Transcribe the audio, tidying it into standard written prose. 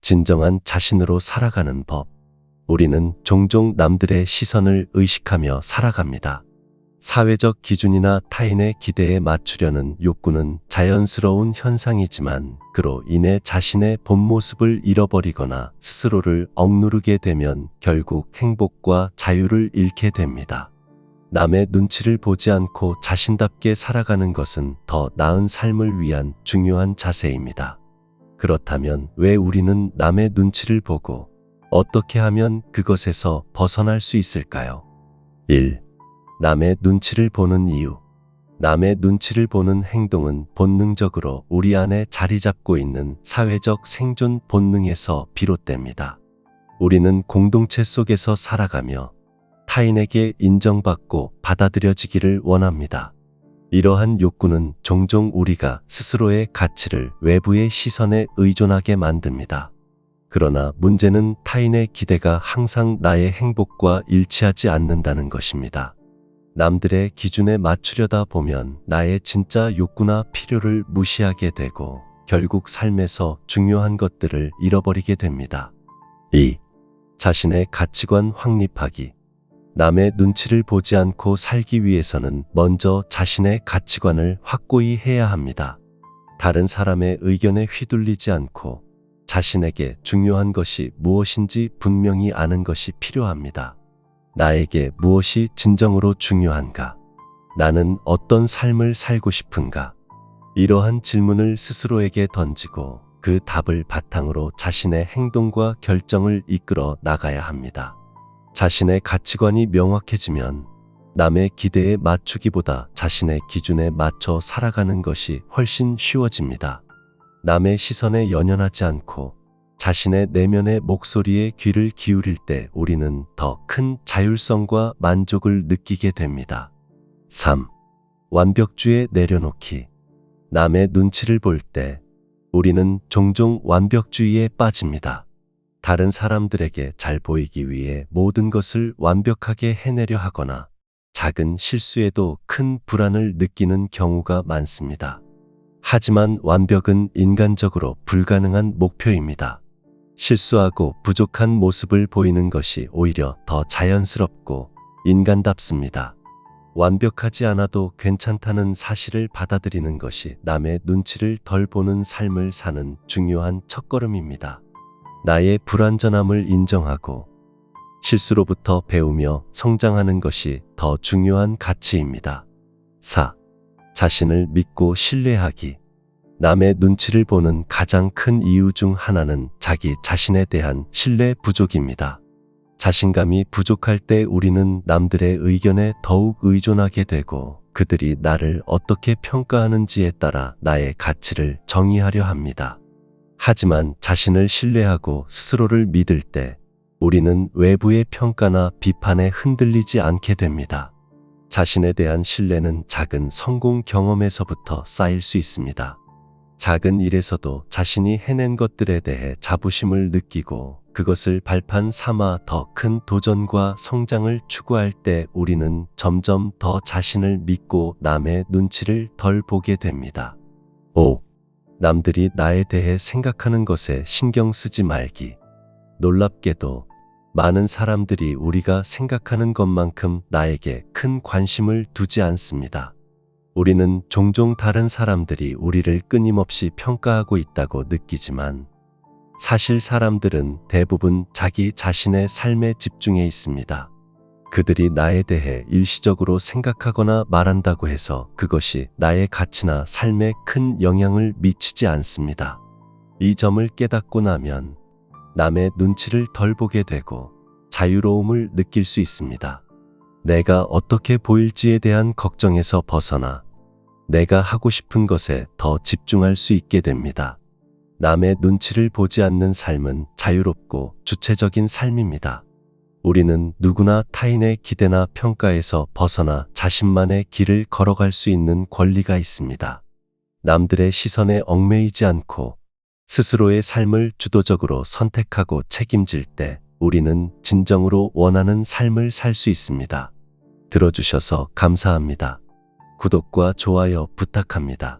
진정한 자신으로 살아가는 법. 우리는 종종 남들의 시선을 의식하며 살아갑니다. 사회적 기준이나 타인의 기대에 맞추려는 욕구는 자연스러운 현상이지만 그로 인해 자신의 본 모습을 잃어버리거나 스스로를 억누르게 되면 결국 행복과 자유를 잃게 됩니다. 남의 눈치를 보지 않고 자신답게 살아가는 것은 더 나은 삶을 위한 중요한 자세입니다. 그렇다면 왜 우리는 남의 눈치를 보고 어떻게 하면 그것에서 벗어날 수 있을까요? 1. 남의 눈치를 보는 이유. 남의 눈치를 보는 행동은 본능적으로 우리 안에 자리 잡고 있는 사회적 생존 본능에서 비롯됩니다. 우리는 공동체 속에서 살아가며 타인에게 인정받고 받아들여지기를 원합니다. 이러한 욕구는 종종 우리가 스스로의 가치를 외부의 시선에 의존하게 만듭니다. 그러나 문제는 타인의 기대가 항상 나의 행복과 일치하지 않는다는 것입니다. 남들의 기준에 맞추려다 보면 나의 진짜 욕구나 필요를 무시하게 되고 결국 삶에서 중요한 것들을 잃어버리게 됩니다. 2. 자신의 가치관 확립하기. 남의 눈치를 보지 않고 살기 위해서는 먼저 자신의 가치관을 확고히 해야 합니다. 다른 사람의 의견에 휘둘리지 않고 자신에게 중요한 것이 무엇인지 분명히 아는 것이 필요합니다. 나에게 무엇이 진정으로 중요한가? 나는 어떤 삶을 살고 싶은가? 이러한 질문을 스스로에게 던지고 그 답을 바탕으로 자신의 행동과 결정을 이끌어 나가야 합니다. 자신의 가치관이 명확해지면 남의 기대에 맞추기보다 자신의 기준에 맞춰 살아가는 것이 훨씬 쉬워집니다. 남의 시선에 연연하지 않고 자신의 내면의 목소리에 귀를 기울일 때 우리는 더 큰 자율성과 만족을 느끼게 됩니다. 3. 완벽주의 내려놓기. 남의 눈치를 볼 때 우리는 종종 완벽주의에 빠집니다. 다른 사람들에게 잘 보이기 위해 모든 것을 완벽하게 해내려 하거나 작은 실수에도 큰 불안을 느끼는 경우가 많습니다. 하지만 완벽은 인간적으로 불가능한 목표입니다. 실수하고 부족한 모습을 보이는 것이 오히려 더 자연스럽고 인간답습니다. 완벽하지 않아도 괜찮다는 사실을 받아들이는 것이 남의 눈치를 덜 보는 삶을 사는 중요한 첫걸음입니다. 나의 불완전함을 인정하고 실수로부터 배우며 성장하는 것이 더 중요한 가치입니다. 4. 자신을 믿고 신뢰하기. 남의 눈치를 보는 가장 큰 이유 중 하나는 자기 자신에 대한 신뢰 부족입니다. 자신감이 부족할 때 우리는 남들의 의견에 더욱 의존하게 되고 그들이 나를 어떻게 평가하는지에 따라 나의 가치를 정의하려 합니다. 하지만 자신을 신뢰하고 스스로를 믿을 때 우리는 외부의 평가나 비판에 흔들리지 않게 됩니다. 자신에 대한 신뢰는 작은 성공 경험에서부터 쌓일 수 있습니다. 작은 일에서도 자신이 해낸 것들에 대해 자부심을 느끼고 그것을 발판 삼아 더 큰 도전과 성장을 추구할 때 우리는 점점 더 자신을 믿고 남의 눈치를 덜 보게 됩니다. 5. 남들이 나에 대해 생각하는 것에 신경 쓰지 말기. 놀랍게도 많은 사람들이 우리가 생각하는 것만큼 나에게 큰 관심을 두지 않습니다. 우리는 종종 다른 사람들이 우리를 끊임없이 평가하고 있다고 느끼지만 사실 사람들은 대부분 자기 자신의 삶에 집중해 있습니다. 그들이 나에 대해 일시적으로 생각하거나 말한다고 해서 그것이 나의 가치나 삶에 큰 영향을 미치지 않습니다. 이 점을 깨닫고 나면 남의 눈치를 덜 보게 되고 자유로움을 느낄 수 있습니다. 내가 어떻게 보일지에 대한 걱정에서 벗어나 내가 하고 싶은 것에 더 집중할 수 있게 됩니다. 남의 눈치를 보지 않는 삶은 자유롭고 주체적인 삶입니다. 우리는 누구나 타인의 기대나 평가에서 벗어나 자신만의 길을 걸어갈 수 있는 권리가 있습니다. 남들의 시선에 얽매이지 않고 스스로의 삶을 주도적으로 선택하고 책임질 때 우리는 진정으로 원하는 삶을 살 수 있습니다. 들어주셔서 감사합니다. 구독과 좋아요 부탁합니다.